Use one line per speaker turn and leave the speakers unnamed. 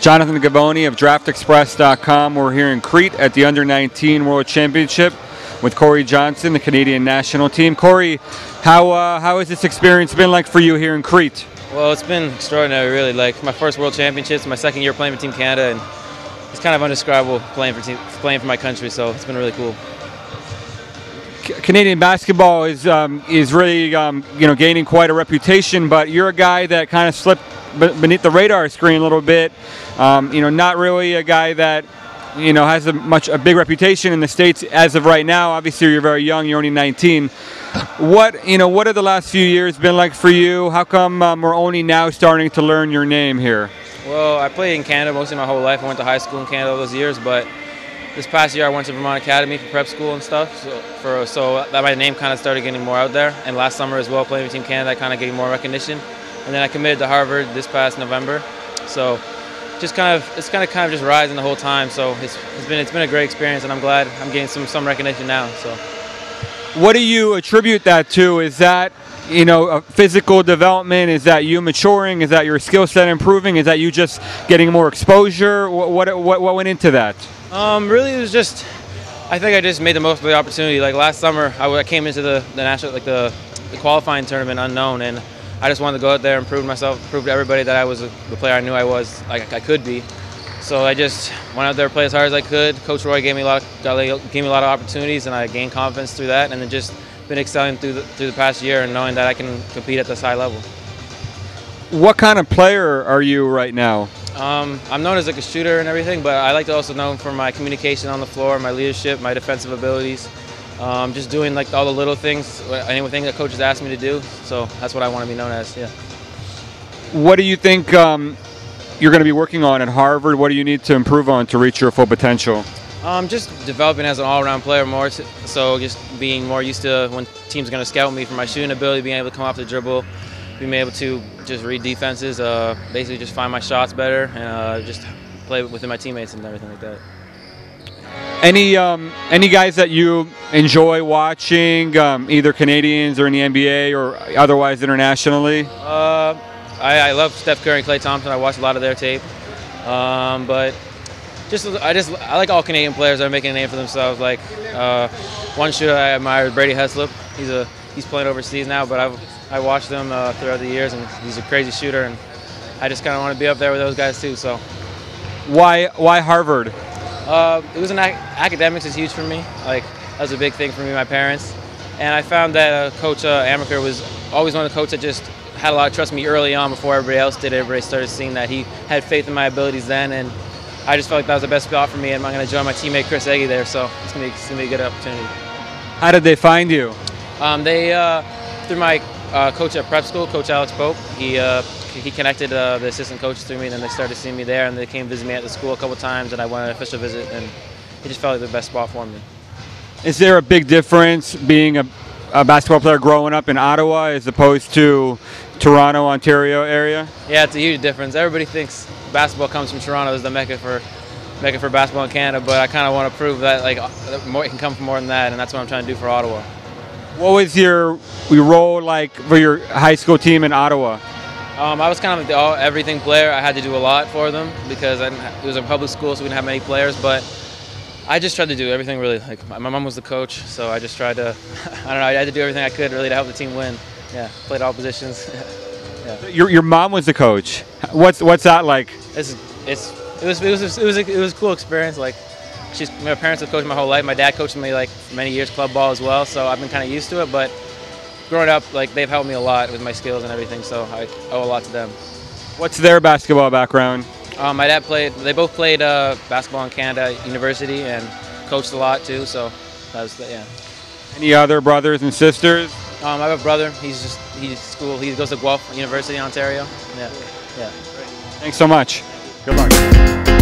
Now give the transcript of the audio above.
Jonathan Gavoni of DraftExpress.com. We're here in Crete at the Under-19 World Championship with Corey Johnson, the Canadian national team. Corey, how has this experience been like for you here in Crete?
Well, it's been extraordinary, really. Like my first World Championships, my second year playing for Team Canada, and it's kind of indescribable playing for my country. So it's been really cool.
Canadian basketball is really gaining quite a reputation, but you're a guy that kind of slipped beneath the radar screen a little bit. Not really a guy that has a big reputation in the States as of right now. Obviously, you're very young. You're only 19. What have the last few years been like for you? How come we're only now starting to learn your name here?
Well, I played in Canada mostly my whole life. I went to high school in Canada all those years, but this past year I went to Vermont Academy for prep school and stuff. So that my name kind of started getting more out there. And last summer as well, playing with Team Canada, I kind of getting more recognition. And then I committed to Harvard this past November. So it's kind of just rising the whole time. So it's been a great experience, and I'm glad I'm getting some recognition now. So,
what do you attribute that to? Is that a physical development? Is that you maturing? Is that your skill set improving? Is that you just getting more exposure? What went into that?
Really, it was just, I think I just made the most of the opportunity. Like last summer, I came into the national, the qualifying tournament unknown, and I just wanted to go out there and prove myself, prove to everybody that I was the player I knew I was, like I could be. So I just went out there, played as hard as I could. Coach Roy gave me a lot of opportunities, and I gained confidence through that, and then just been excelling through the past year and knowing that I can compete at this high level.
What kind of player are you right now?
I'm known as like a shooter and everything, but I like to also known for my communication on the floor, my leadership, my defensive abilities, just doing like all the little things, anything that coaches ask me to do. So that's what I want to be known as. Yeah.
What do you think you're going to be working on at Harvard? What do you need to improve on to reach your full potential?
Just developing as an all-around player more. So just being more used to when teams are going to scout me for my shooting ability, being able to come off the dribble, being able to just read defenses, basically just find my shots better, and just play within my teammates and everything like that.
Any guys that you enjoy watching, either Canadians or in the NBA or otherwise internationally?
I love Steph Curry and Klay Thompson. I watch a lot of their tape, but I like all Canadian players that are making a name for themselves. Like one shooter I admire is Brady Heslop. He's playing overseas now, but I watched them throughout the years, and he's a crazy shooter, and I just kind of want to be up there with those guys too. So,
why Harvard?
It was academics is huge for me. Like that was a big thing for me, my parents, and I found that Coach Amaker was always one of the coaches that just had a lot of trust in me early on before everybody else did. Everybody started seeing that he had faith in my abilities then, and I just felt like that was the best spot for me, and I'm going to join my teammate Chris Eggy there, so it's going to be a good opportunity.
How did they find you?
Through my coach at prep school, Coach Alex Pope. He connected the assistant coaches through me, and then they started seeing me there, and they came visit me at the school a couple times, and I went on an official visit, and it just felt like the best spot for me.
Is there a big difference being a basketball player growing up in Ottawa as opposed to Toronto, Ontario area?
Yeah, it's a huge difference. Everybody thinks basketball comes from Toronto as the mecca for basketball in Canada, but I kind of want to prove that it can come from more than that, and that's what I'm trying to do for Ottawa.
What was your role like for your high school team in Ottawa?
I was kind of the everything player. I had to do a lot for them because it was a public school, so we didn't have many players, but I just tried to do everything really. Like my mom was the coach, so I just tried to, I had to do everything I could really to help the team win. Yeah, played all positions. Yeah.
Your mom was the coach. What's that like?
It was a cool experience. Like my parents have coached my whole life. My dad coached me like for many years club ball as well, so I've been kind of used to it. But growing up, like they've helped me a lot with my skills and everything, so I owe a lot to them.
What's their basketball background?
My dad they both played basketball in Canada University and coached a lot too, so that was, yeah.
Any other brothers and sisters?
I have a brother. He goes to Guelph University in Ontario. Yeah.
Thanks so much. Good luck.